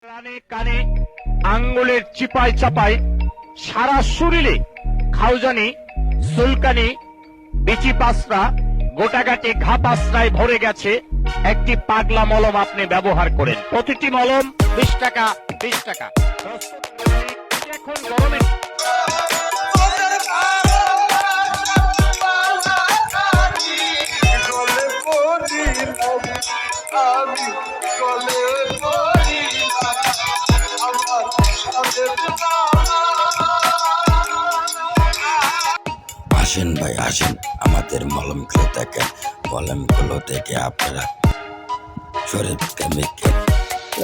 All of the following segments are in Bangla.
কানে কানে আঙ্গুলের চিপায় চাপায় সারা শরীরে খাউজানি, চুলকানি, বিচি পাসরা, গোটাগাটি ঘা পাসরায় ভরে গেছে। একটি পাগলা মলম আপনি ব্যবহার করেন। প্রতিটি মলম 20 টাকা 20 টাকা। এখন গরমে আসেন ভাই আসেন, আমাদের মলমগুলো দেখেন। মলমগুলো দেখে আপনারা শরীর কেমিক্যাল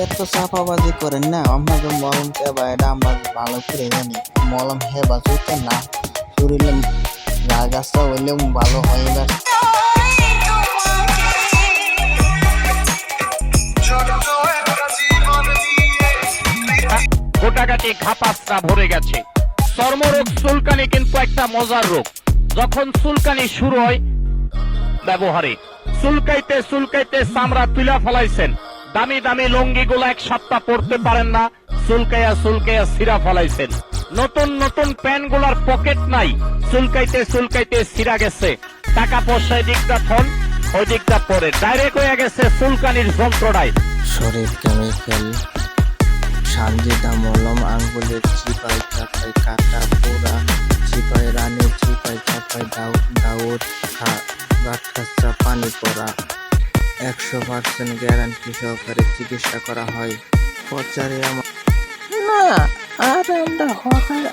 এত চাপাবাজি করেন না। আমাদের মলম কেবা এটা আমরা ভালো করে জানি। মলম হেবা চুইতে না শরীরে গা গাছটা হইলেও ভালো হয়ে যাচ্ছে। গোটাগাটি ঘা পাসরা ভরে গেছে। চর্মরোগ, চুলকানি কিন্তু একটা মজার রোগ। যখন চুলকানি শুরু হয় ব্যবহারে চুলকাইতে চুলকাইতে চামড়া তুলা ফলাইছেন। দামি দামি লুঙ্গি গুলা 1 সপ্তাহ পরতে পারেন না, চুলকাইয়া চুলকাইয়া ছিঁড়া ফলাইছেন। নতুন নতুন প্যান্ট গুলার পকেট নাই, চুলকাইতে চুলকাইতে ছিঁড়া গেছে। টাকা পয়সায় দিকটা থন, ওই দিকটা পরে ডাইরেক্ট হয়ে গেছে চুলকানির যন্ত্রণায়। শরীর কেমিক্যাল সানজিদা মলম আঙ্গুলের চিপাই চাপাই কাটা পোড়া, চিপাই রানী, চিপাই চাপাই দাউদ বাটখাসা পানি পড়া। 100% গ্যারান্টি সহকারে চিকিৎসা করা হয়। প্রচারে আমার না, আর আমরা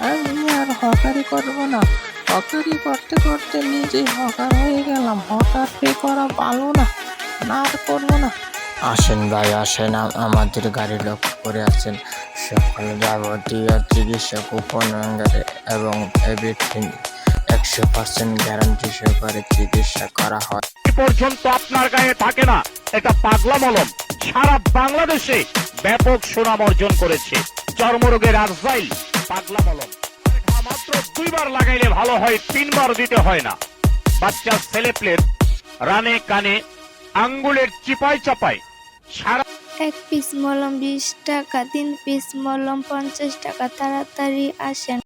আমি আর হকারি করবো না। হকারি করতে করতে নিজেই হকার হয়ে গেলাম। হকারি করা ভালো না, না আর করবো না। আসেন ভাই আসেন, আমাদের গাড়ি লক্ষ্য করে আছেন। সকল যাবতীয় চিকিৎসা কুপন এবং এভরিথিং 100% গ্যারান্টি সহকারে চিকিৎসা করা হয়। পর্যন্ত আপনার গায়ে থাকে না। এটা পাগলা মলম সারা বাংলাদেশে ব্যাপক সুনাম অর্জন করেছে। চর্মরোগের আজরাইল পাগলা মলম মাত্র 2 বার লাগাইলে ভালো হয়, 3 বার দিতে হয় না। বাচ্চা ছেলেপেলের রানে কানে আঙ্গুলের চিপায় চাপায় সারা 1 পিস মলম 20 টাকা, 3 পিস মলম 50 টাকা। তাড়াতাড়ি আসেন।